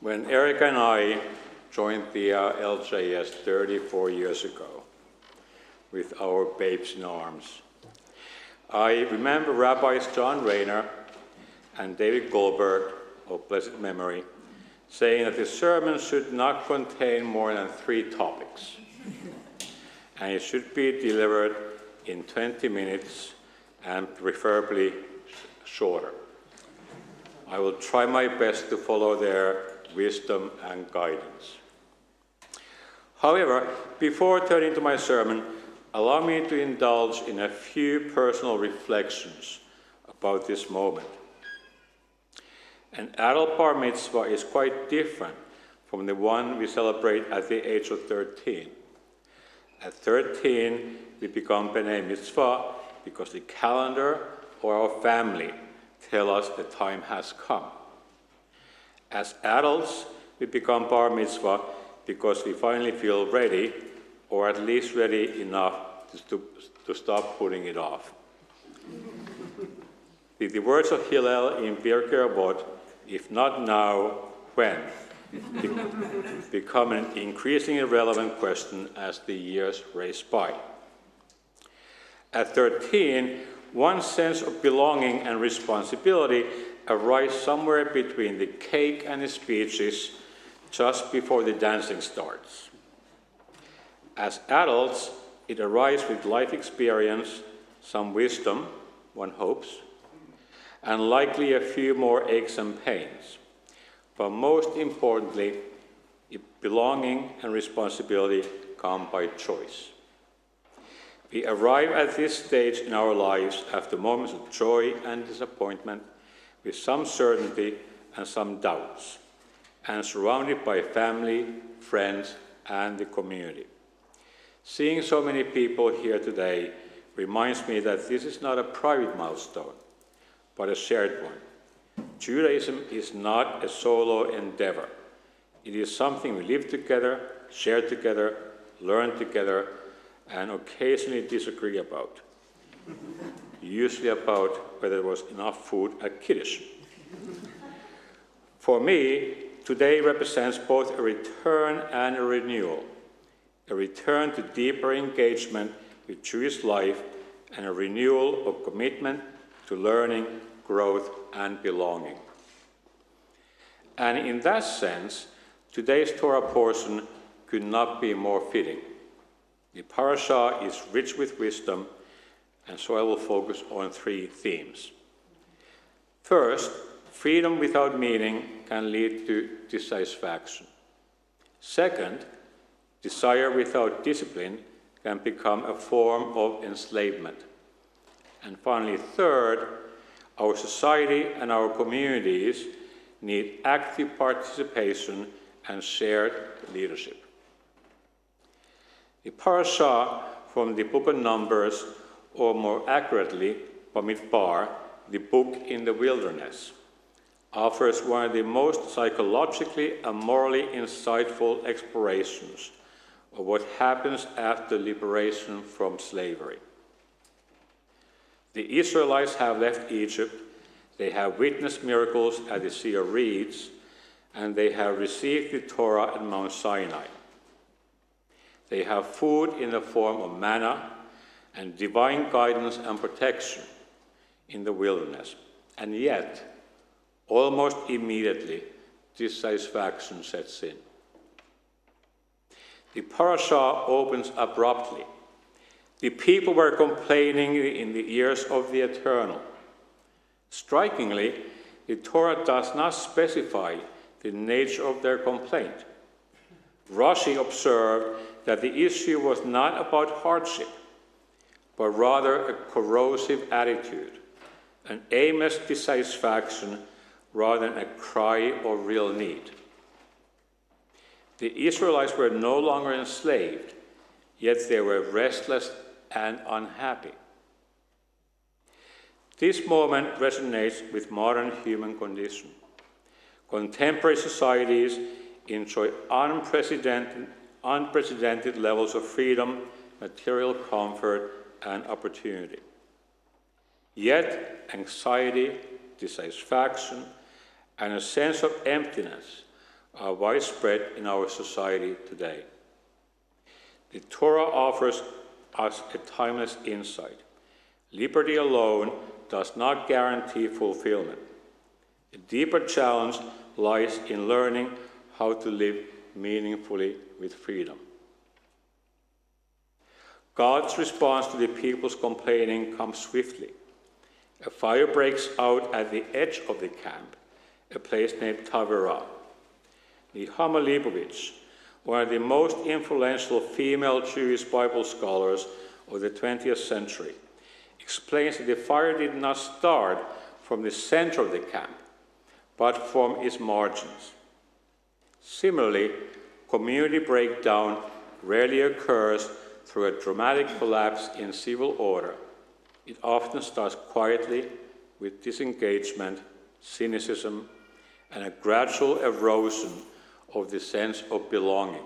When Eric and I joined the LJS 34 years ago with our babes in arms, I remember Rabbis John Rayner and David Goldberg, of blessed memory, saying that the sermon should not contain more than 3 topics, and it should be delivered in 20 minutes and preferably shorter. I will try my best to follow their wisdom and guidance. However, before turning to my sermon, allow me to indulge in a few personal reflections about this moment. An adult bar mitzvah is quite different from the one we celebrate at the age of 13. At 13, we become B'nai Mitzvah because the calendar or our family tell us the time has come. As adults, we become bar mitzvah because we finally feel ready, or at least ready enough to stop putting it off. The words of Hillel in Pirkei Avot, if not now, when, become an increasingly relevant question as the years race by. At 13, one's sense of belonging and responsibility arise somewhere between the cake and the speeches just before the dancing starts. As adults, it arises with life experience, some wisdom, one hopes, and likely a few more aches and pains. But most importantly, belonging and responsibility come by choice. We arrive at this stage in our lives after moments of joy and disappointment, with some certainty and some doubts, and surrounded by family, friends, and the community. Seeing so many people here today reminds me that this is not a private milestone, but a shared one. Judaism is not a solo endeavor. It is something we live together, share together, learn together, and occasionally disagree about. Usually about whether there was enough food at Kiddush. For me, today represents both a return and a renewal. A return to deeper engagement with Jewish life and a renewal of commitment to learning, growth, and belonging. And in that sense, today's Torah portion could not be more fitting. The parasha is rich with wisdom, and so I will focus on 3 themes. First, freedom without meaning can lead to dissatisfaction. Second, desire without discipline can become a form of enslavement. And finally, third, our society and our communities need active participation and shared leadership. The parasha from the book of Numbers, or more accurately, Bamidbar, the book in the wilderness, offers one of the most psychologically and morally insightful explorations of what happens after liberation from slavery. The Israelites have left Egypt, they have witnessed miracles at the Sea of Reeds, and they have received the Torah at Mount Sinai. They have food in the form of manna and divine guidance and protection in the wilderness. And yet, almost immediately, dissatisfaction sets in. The parasha opens abruptly. The people were complaining in the ears of the Eternal. Strikingly, the Torah does not specify the nature of their complaint. Rashi observed that the issue was not about hardship, but rather a corrosive attitude, an aimless dissatisfaction rather than a cry of real need. The Israelites were no longer enslaved, yet they were restless and unhappy. This moment resonates with modern human condition. Contemporary societies enjoy unprecedented levels of freedom, material comfort, and opportunity. Yet, anxiety, dissatisfaction, and a sense of emptiness are widespread in our society today. The Torah offers us a timeless insight. Liberty alone does not guarantee fulfillment. A deeper challenge lies in learning how to live meaningfully with freedom. God's response to the people's complaining comes swiftly. A fire breaks out at the edge of the camp, a place named Taberah. Nehama Leibovitz, one of the most influential female Jewish Bible scholars of the 20th century, explains that the fire did not start from the center of the camp, but from its margins. Similarly, community breakdown rarely occurs through a dramatic collapse in civil order. It often starts quietly with disengagement, cynicism, and a gradual erosion of the sense of belonging.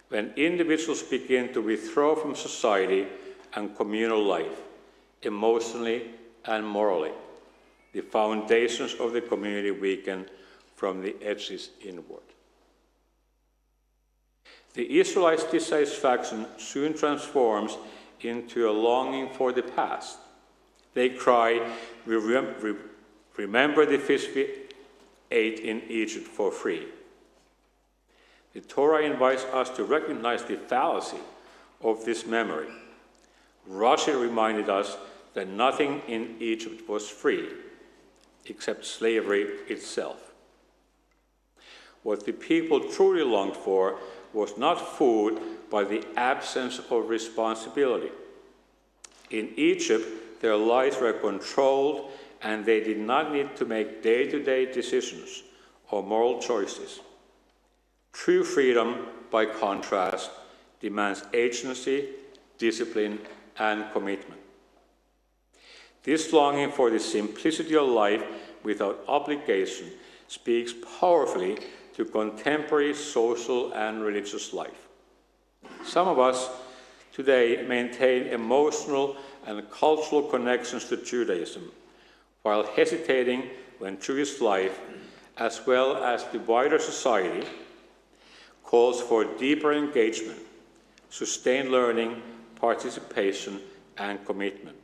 When individuals begin to withdraw from society and communal life, emotionally and morally, the foundations of the community weaken from the edges inward. The Israelites' dissatisfaction soon transforms into a longing for the past. They cry, remember the fish we ate in Egypt for free. The Torah invites us to recognize the fallacy of this memory. Rashi reminded us that nothing in Egypt was free, except slavery itself. What the people truly longed for was not food, but the absence of responsibility. In Egypt, their lives were controlled, and they did not need to make day-to-day decisions or moral choices. True freedom, by contrast, demands agency, discipline, and commitment. This longing for the simplicity of life without obligation speaks powerfully to contemporary social and religious life. Some of us today maintain emotional and cultural connections to Judaism, while hesitating when Jewish life, as well as the wider society, calls for deeper engagement, sustained learning, participation, and commitment.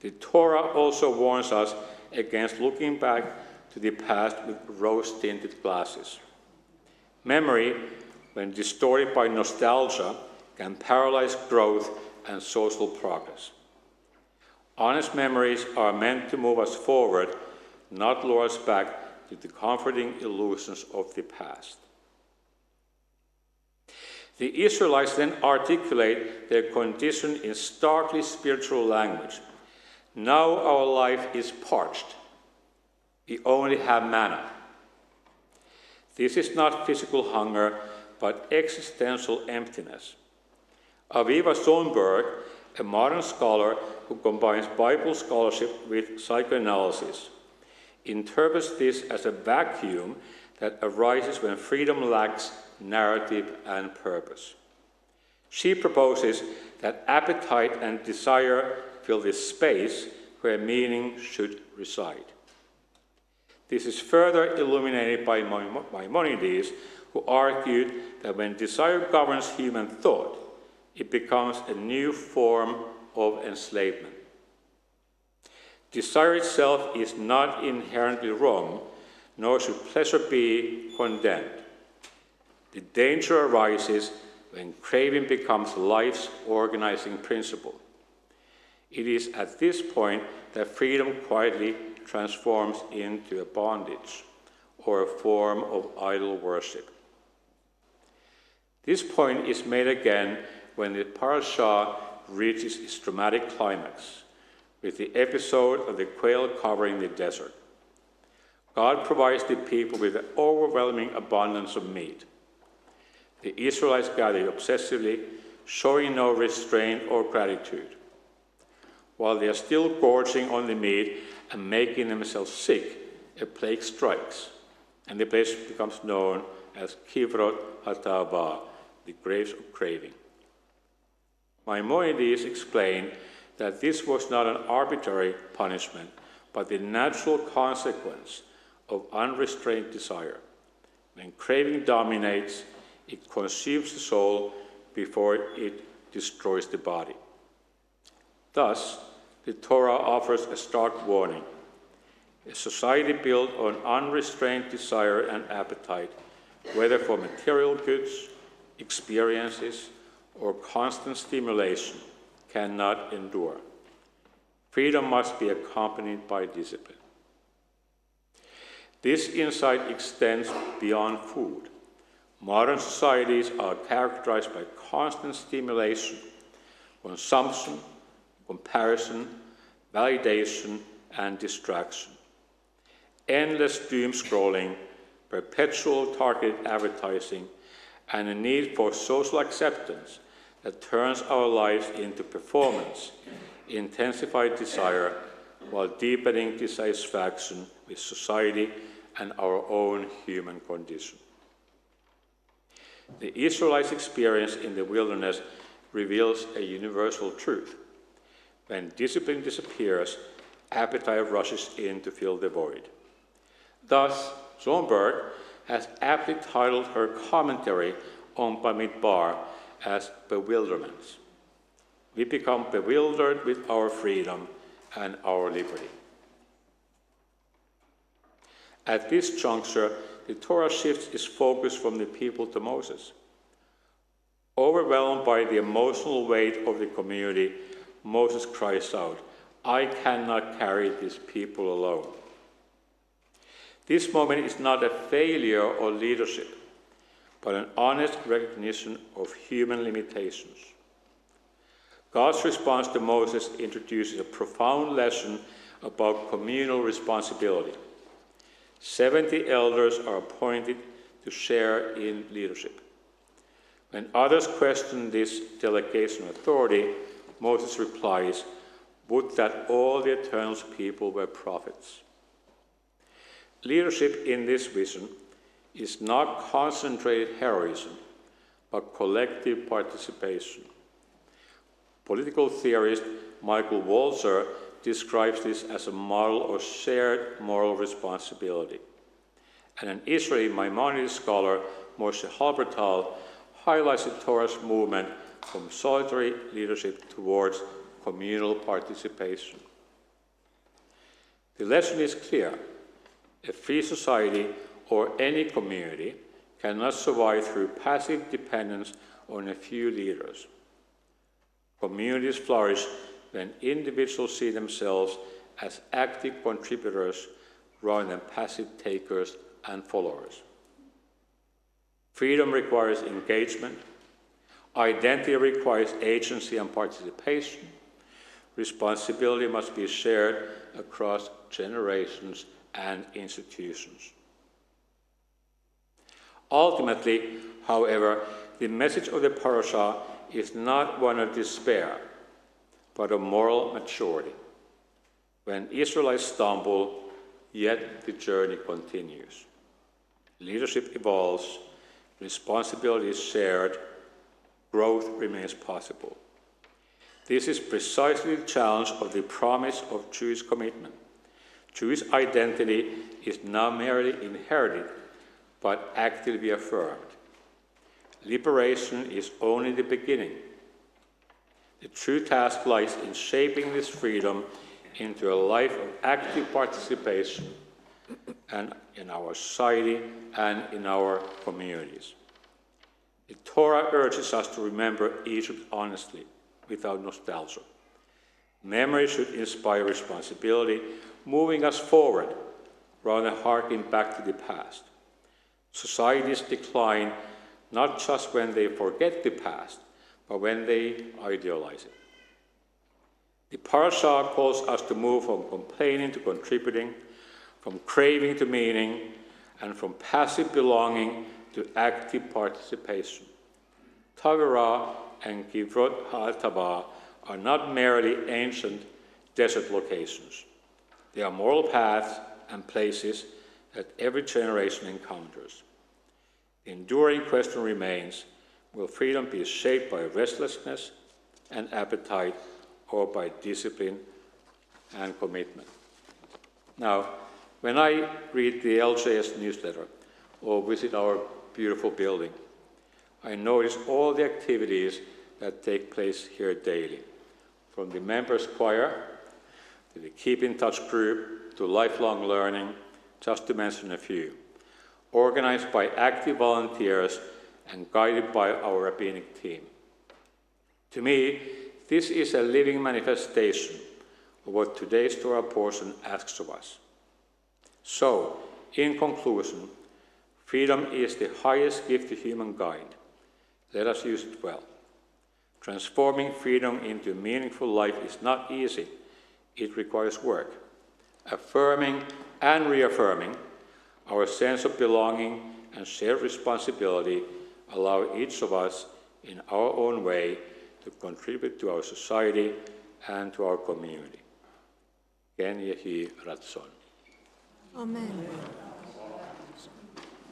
The Torah also warns us against looking back to the past with rose-tinted glasses. Memory, when distorted by nostalgia, can paralyze growth and social progress. Honest memories are meant to move us forward, not lure us back to the comforting illusions of the past. The Israelites then articulate their condition in starkly spiritual language. Now our life is parched. We only have manna. This is not physical hunger, but existential emptiness. Aviva Sonnenberg, a modern scholar who combines Bible scholarship with psychoanalysis, interprets this as a vacuum that arises when freedom lacks narrative and purpose. She proposes that appetite and desire fill this space where meaning should reside. This is further illuminated by Maimonides, who argued that when desire governs human thought, it becomes a new form of enslavement. Desire itself is not inherently wrong, nor should pleasure be condemned. The danger arises when craving becomes life's organizing principle. It is at this point that freedom quietly transforms into a bondage or a form of idol worship. This point is made again when the parasha reaches its dramatic climax, with the episode of the quail covering the desert. God provides the people with an overwhelming abundance of meat. The Israelites gather obsessively, showing no restraint or gratitude. While they are still gorging on the meat and making themselves sick, a plague strikes, and the place becomes known as Kivrot HaTava, the graves of craving. Maimonides explained that this was not an arbitrary punishment, but the natural consequence of unrestrained desire. When craving dominates, it consumes the soul before it destroys the body. Thus, the Torah offers a stark warning. A society built on unrestrained desire and appetite, whether for material goods, experiences, or constant stimulation, cannot endure. Freedom must be accompanied by discipline. This insight extends beyond food. Modern societies are characterized by constant stimulation, consumption, comparison, validation, and distraction. Endless doom scrolling, perpetual targeted advertising, and a need for social acceptance that turns our lives into performance, intensified desire, while deepening dissatisfaction with society and our own human condition. The Israelites' experience in the wilderness reveals a universal truth. When discipline disappears, appetite rushes in to fill the void. Thus, Schoenberg has aptly titled her commentary on Bamidbar as Bewilderments. We become bewildered with our freedom and our liberty. At this juncture, the Torah shifts its focus from the people to Moses. Overwhelmed by the emotional weight of the community, Moses cries out, "I cannot carry these people alone." This moment is not a failure or leadership, but an honest recognition of human limitations. God's response to Moses introduces a profound lesson about communal responsibility. 70 elders are appointed to share in leadership. When others question this delegation of authority, Moses replies, "Would that all the eternal people were prophets." Leadership in this vision is not concentrated heroism, but collective participation. Political theorist Michael Walzer describes this as a model of shared moral responsibility. And an Israeli Maimonides scholar, Moshe Halbertal, highlights the Torah's movement from solitary leadership towards communal participation. The lesson is clear. A free society or any community cannot survive through passive dependence on a few leaders. Communities flourish when individuals see themselves as active contributors rather than passive takers and followers. Freedom requires engagement. Identity requires agency and participation. Responsibility must be shared across generations and institutions. Ultimately, however, the message of the parasha is not one of despair, but of moral maturity. When Israelites stumble, yet the journey continues. Leadership evolves, responsibility is shared, growth remains possible. This is precisely the challenge of the promise of Jewish commitment. Jewish identity is not merely inherited, but actively affirmed. Liberation is only the beginning. The true task lies in shaping this freedom into a life of active participation and in our society and in our communities. The Torah urges us to remember Egypt honestly, without nostalgia. Memory should inspire responsibility, moving us forward rather than harking back to the past. Societies decline not just when they forget the past, but when they idealize it. The parasha calls us to move from complaining to contributing, from craving to meaning, and from passive belonging to active participation. Taberah and Kivrot HaTavah are not merely ancient desert locations. They are moral paths and places that every generation encounters. The enduring question remains, will freedom be shaped by restlessness and appetite or by discipline and commitment? Now, When I read the LJS newsletter or visit our beautiful building, I notice all the activities that take place here daily, from the members' choir to the Keep in Touch group to lifelong learning, just to mention a few, organized by active volunteers and guided by our rabbinic team. To me, this is a living manifestation of what today's Torah portion asks of us. So, in conclusion, freedom is the highest gift to humankind. Let us use it well. Transforming freedom into a meaningful life is not easy. It requires work. Affirming and reaffirming our sense of belonging and shared responsibility allow each of us in our own way to contribute to our society and to our community. Ken Yehi Ratzon. Amen.